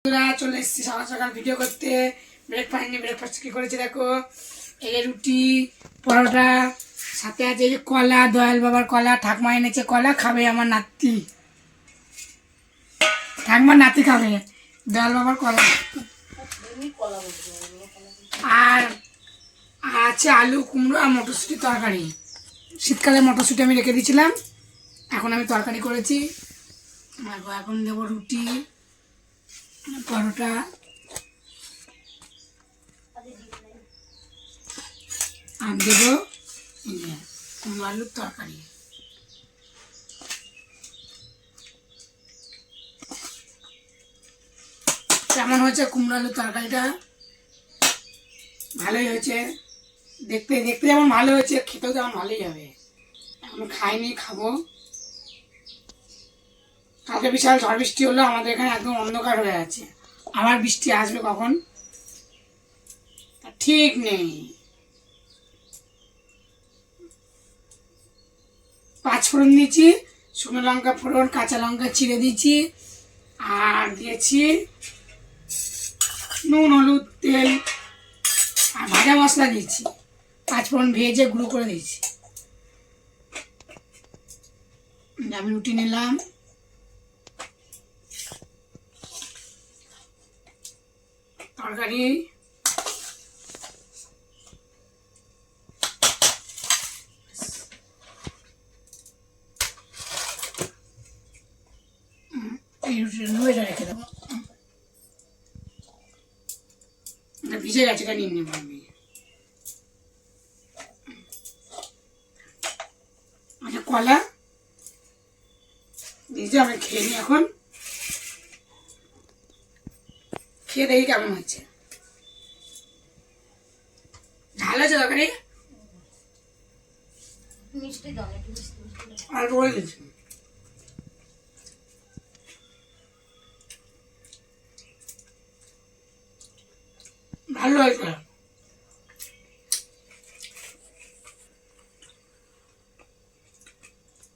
চলে এসেছি সকাল সকাল ভিডিও করতে। ব্রেকফাস্ট কি করেছি দেখো, এই রুটি পরোটা, সাথে আছে এই কলা, দয়াল বাবার কলা, ঠাকমা এনেছে কলা, খাবে আমার নাতি, ঠাকমার নাতি খাবে দয়াল বাবার কলা। আর আছে আলু কুমড়ো আর মটরশুঁটি তরকারি। শীতকালে মটরশুঁটি আমি রেখে দিয়েছিলাম, এখন আমি তরকারি করেছি। এখন দেবো রুটি, পরোটা আর দেবো কুমড়ো আলুর তরকারি। কেমন হয়েছে কুমড়ো আলুর তরকারিটা? ভালোই হয়েছে, দেখতে দেখতে যেমন ভালো হয়েছে, খেতেও তেমন ভালোই হবে। এখন খাইনি, খাবো। কালকে বিশাল ঝড় বৃষ্টি হলো, আমাদের এখানে একদম অন্ধকার হয়ে আছে। আবার বৃষ্টি আসবে কখন ঠিক নেই। 5 ফোড়ন দিয়েছি, শুকনো লঙ্কা ফোড়ন, কাঁচা লঙ্কা চিড়ে দিয়েছি, আর দিয়েছি নুন, হলুদ, তেল আর ভাজা মশলা দিয়েছি। 5 ফোড়ন ভেজে গুঁড়ো করে দিয়েছি। আমি রুটি নিলাম, তরকারি, এই রুটিটা নুয়েটা রেখে দেবো, ভিজে গেছে, এটা নিয়ে নেবো আমি। আচ্ছা, কলা দিয়েছি, আমি খেয়ে নিই। এখন খেয়ে দেখি কেমন হচ্ছে। ঝাল আছে তরকারি, অল্প করে দিয়েছি। ভালো হয়েছে।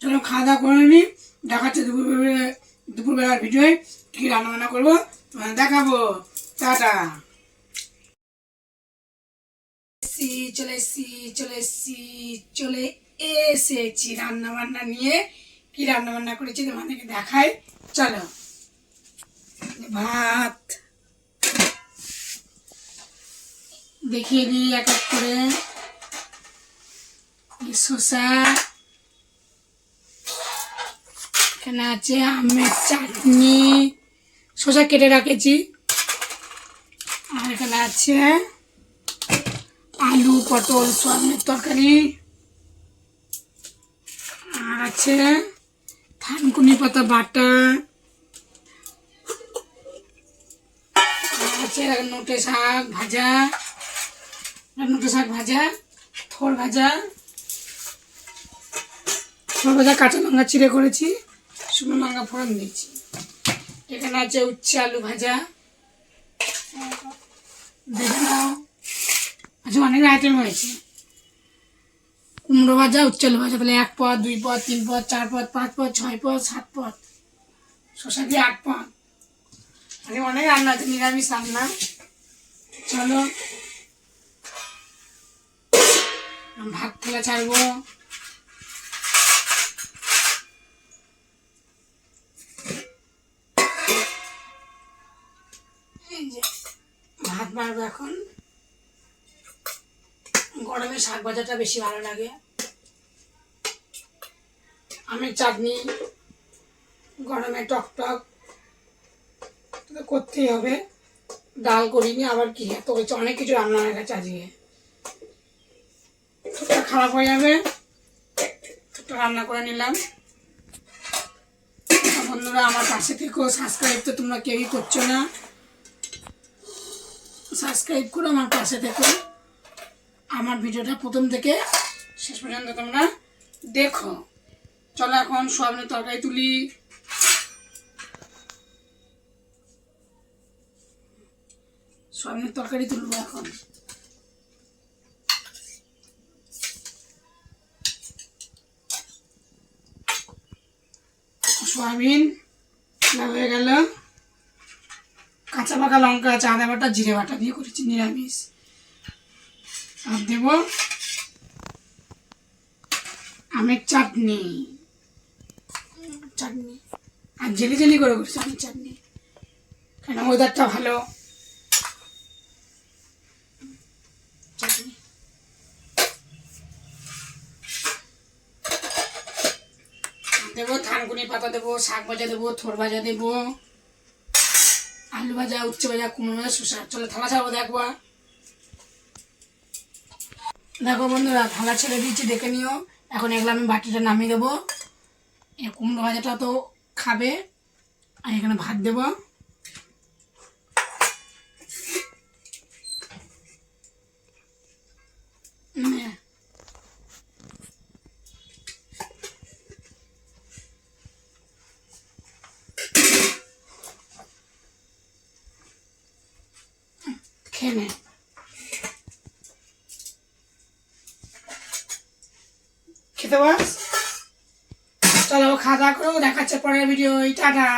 চলো খাওয়া দাওয়া করে নিই, দেখাচ্ছে দুপুরবেলার ভিডিওয়ে কী রান্নাবান্না করবো দেখাবো। টাটা। চলে এসেছি রান্না বান্না নিয়ে। কি রান্না বান্না করেছি তোমাদেরকে দেখাই, চলো। ভাত দেখিয়ে দিই এক এক করে। শসা, এখানে আছে আমের চাটনি, শসা কেটে রাখেছি। আর এখানে আছে আলু পটল সয়াবিনের তরকারি, আর আছে থানকুনি পাতা বাটা, আর আছে নোটে শাক ভাজা, থোর ভাজা, কাঁচা লঙ্কা চিড়ে করেছি, শুকনো লঙ্কা ফোড়ন দিয়েছি। এখানে আছে উচ্ছে আলু ভাজা, দেখে নাও। আচ্ছা, অনেক আইটেম হয়েছে। কুমড়ো ভাজা, উচ্ছে আলু ভাজা, তাহলে 1 পদ 2 পদ 3 পদ 4 পদ 5 পদ 6 পদ 7 পদ, শসা দিয়ে 8 পদ। আরে অনেক রান্না আছে, নিরামিষ রান্না। চলো ভাত থালা ছাড়বো। ভাত বাড়বো এখন। গরমে শাক ভাজাটা বেশি ভালো লাগে। আমের চাটনি গরমে টক টক করতেই হবে। ডাল করিনি, আবার কি এত কিছু, অনেক কিছু রান্না হয়ে গেছে আজকে। খারাপ হয়ে যাবে, রান্না করে নিলাম। বন্ধুরা আমার পাশে থেকো, সাবস্ক্রাইব তো তোমরা কেউই করছো না। সাবস্ক্রাইব করে আমার পাশে থেকো, আমার ভিডিওটা প্রথম থেকে শেষ পর্যন্ত তোমরা দেখো। চলো এখন সয়াবিনের তরকারি তুলি। সয়াবিনের তরকারি তুলবো এখন। সয়াবিন হয়ে গেল, কাঁচা পাকা লঙ্কা, আদা বাটা, জিরে বাটা দিয়ে করেছি নিরামিষ। আর দেব আমের চাটনি, আর জেলি জেলি করে করেছি আমের চাটনি, কেন ওয়েদারটা ভালো। চাটনি দেবো, থানকুনি পাতা দেবো, শাক ভাজা দেবো, থোর ভাজা দেবো, আলু ভাজা, উচ্ছে ভাজা, কুমড়ো ভাজা, শসা। চলো থালা ছাড়বো, দেখবো। দেখো বন্ধুরা, থালা ছেড়ে দিয়েছি, দেখে নিও। এখন এগুলো আমি বাটিটা নামিয়ে দেবো। এই কুমড়ো ভাজাটা তো খাবে, আর এখানে ভাত দেবো। খেয়ে নে। খেতে বস। চলো খাওয়া দাওয়া করো, দেখাচ্ছে পরের ভিডিও। টাটা।